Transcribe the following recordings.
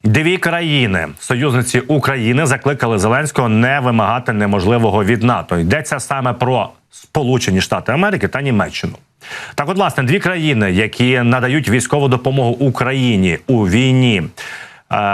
Дві країни, союзниці України, закликали Зеленського не вимагати неможливого від НАТО. Йдеться саме про Сполучені Штати Америки та Німеччину. Так от, власне, дві країни, які надають військову допомогу Україні у війні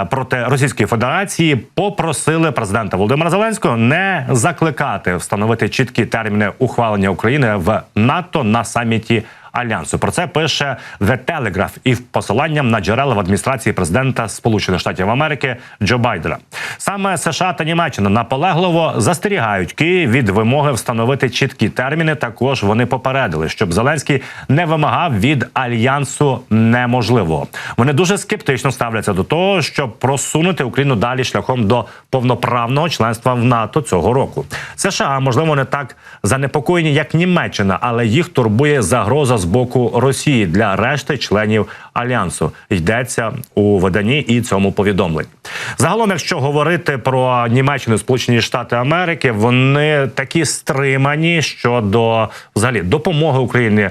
проти Російської Федерації, попросили президента Володимира Зеленського не закликати встановити чіткі терміни ухвалення України в НАТО на саміті Альянсу. Про це пише The Telegraph із посиланням на джерела в адміністрації президента Сполучених Штатів Америки Джо Байдена. Саме США та Німеччина наполегливо застерігають Київ від вимоги встановити чіткі терміни. Також вони попередили, щоб Зеленський не вимагав від Альянсу неможливого. Вони дуже скептично ставляться до того, щоб просунути Україну далі шляхом до повноправного членства в НАТО цього року. США, можливо, не так занепокоєні, як Німеччина, але їх турбує загроза з боку Росії для решти членів Альянсу. Йдеться у виданні і цьому повідомленні. Загалом, якщо говорити про Німеччину і Сполучені Штати Америки, вони такі стримані щодо взагалі допомоги Україні,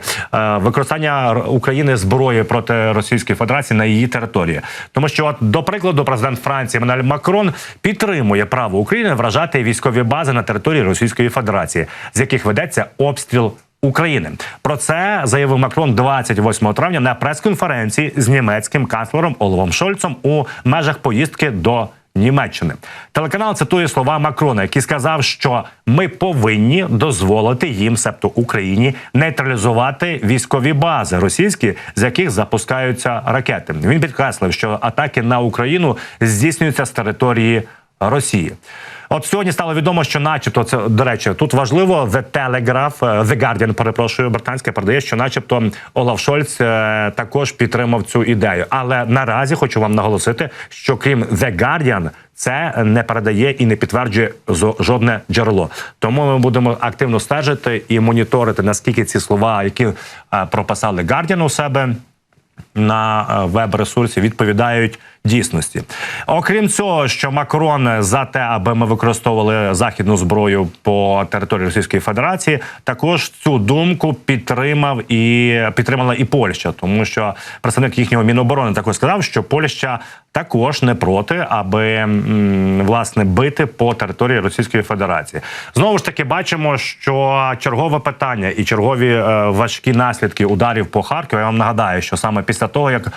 використання України зброї проти Російської Федерації на її території. Тому що, от, до прикладу, президент Франції Еммануель Макрон підтримує право України вражати військові бази на території Російської Федерації, з яких ведеться обстріл України. Про це заявив Макрон 28 травня на прес-конференції з німецьким канцлером Олафом Шольцем у межах поїздки до Німеччини. Телеканал цитує слова Макрона, який сказав, що ми повинні дозволити їм, себто Україні, нейтралізувати військові бази російські, з яких запускаються ракети. Він підкреслив, що атаки на Україну здійснюються з території Росії. От сьогодні стало відомо, що начебто, це, до речі, тут важливо, The Telegraph, The Guardian, перепрошую, британське, передає, що начебто Олаф Шольц також підтримав цю ідею. Але наразі хочу вам наголосити, що крім The Guardian, це не передає і не підтверджує жодне джерело. Тому ми будемо активно стежити і моніторити, наскільки ці слова, які прописали Guardian у себе на веб-ресурсі, відповідають дійсності. Окрім цього, що Макрон за те, аби ми використовували західну зброю по території Російської Федерації, також цю думку підтримала і Польща, тому що представник їхнього Міноборони також сказав, що Польща також не проти, аби, власне, бити по території Російської Федерації. Знову ж таки, бачимо, що чергове питання і чергові важкі наслідки ударів по Харкову. Я вам нагадаю, що саме після того, як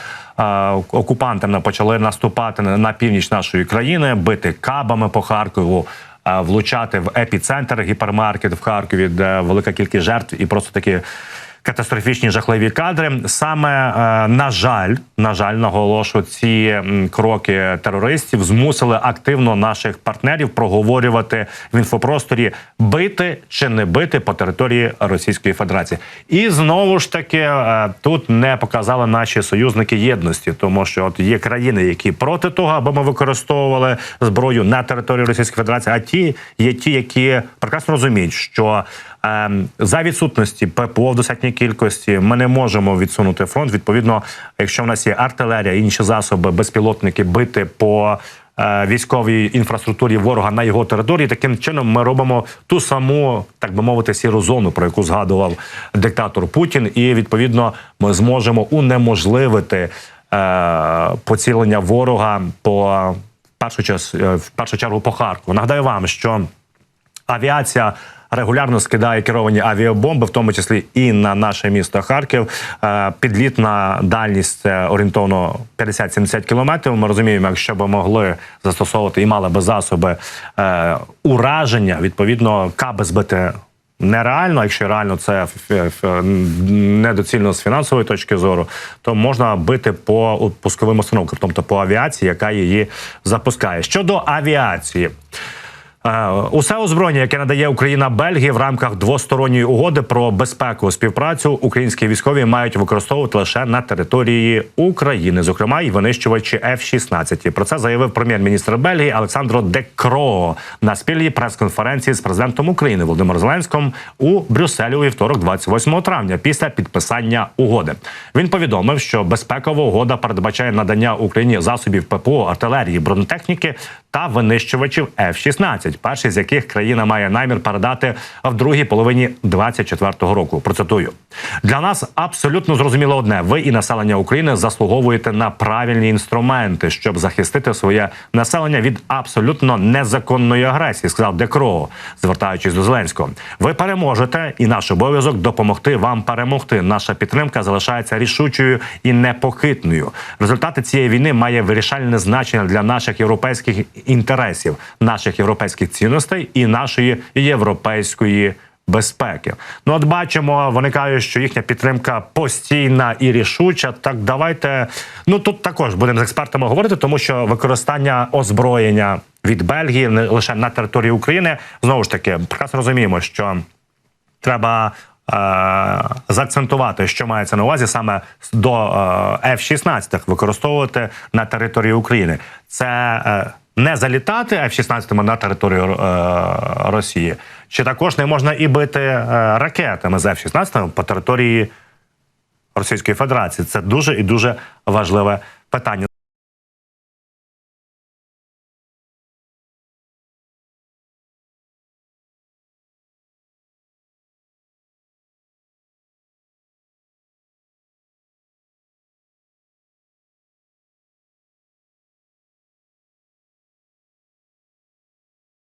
окупанти почали наступати на північ нашої країни, бити кабами по Харкову, влучати в епіцентр гіпермаркет в Харкові, де велика кількість жертв і просто такі катастрофічні жахливі кадри. Саме, на жаль, наголошую, ці кроки терористів змусили активно наших партнерів проговорювати в інфопросторі, бити чи не бити по території Російської Федерації. І знову ж таки, тут не показали наші союзники єдності, тому що от є країни, які проти того, аби ми використовували зброю на території Російської Федерації, а є ті, які прекрасно розуміють, що за відсутності ППО в достатній кількості ми не можемо відсунути фронт. Відповідно, якщо в нас є артилерія, інші засоби, безпілотники, бити по військовій інфраструктурі ворога на його території, таким чином ми робимо ту саму, так би мовити, сіру зону, про яку згадував диктатор Путін, і, відповідно, ми зможемо унеможливити поцілення ворога в першу чергу по Харкову. Нагадаю вам, що авіація регулярно скидає керовані авіабомби, в тому числі і на наше місто Харків. Підлітна дальність орієнтовно 50-70 кілометрів. Ми розуміємо, якщо б могли застосовувати і мали би засоби ураження, відповідно, каби збити нереально, якщо реально це недоцільно з фінансової точки зору, то можна бити по пусковим установкам, тобто по авіації, яка її запускає. Щодо авіації. Усе озброєння, яке надає Україна Бельгії в рамках двосторонньої угоди про безпекову співпрацю, українські військові мають використовувати лише на території України, зокрема і винищувачі F-16. Про це заявив прем'єр-міністр Бельгії Олександро Де Кроо на спільній прес-конференції з президентом України Володимиром Зеленським у Брюсселі у вівторок, 28 травня, після підписання угоди. Він повідомив, що безпекова угода передбачає надання Україні засобів ППО, артилерії, бронетехніки та винищувачів F-16. перший з яких країна має намір передати в другій половині 2024 року. Процитую: «Для нас абсолютно зрозуміло одне: ви і населення України заслуговуєте на правильні інструменти, щоб захистити своє населення від абсолютно незаконної агресії», сказав Де Кроо, звертаючись до Зеленського. «Ви переможете, і наш обов'язок допомогти вам перемогти. Наша підтримка залишається рішучою і непохитною. Результати цієї війни має вирішальне значення для наших європейських інтересів, наших європейських цінностей і нашої європейської безпеки». Ну, от бачимо, вони кажуть, що їхня підтримка постійна і рішуча. Так давайте, ну тут також будемо з експертами говорити, тому що використання озброєння від Бельгії не лише на території України, знову ж таки, прекрасно розуміємо, що треба заакцентувати, що мається на увазі саме до F-16 використовувати на території України. Це не залітати F-16 на територію Росії, чи також не можна і бити ракетами з F-16 по території Російської Федерації. Це дуже і дуже важливе питання.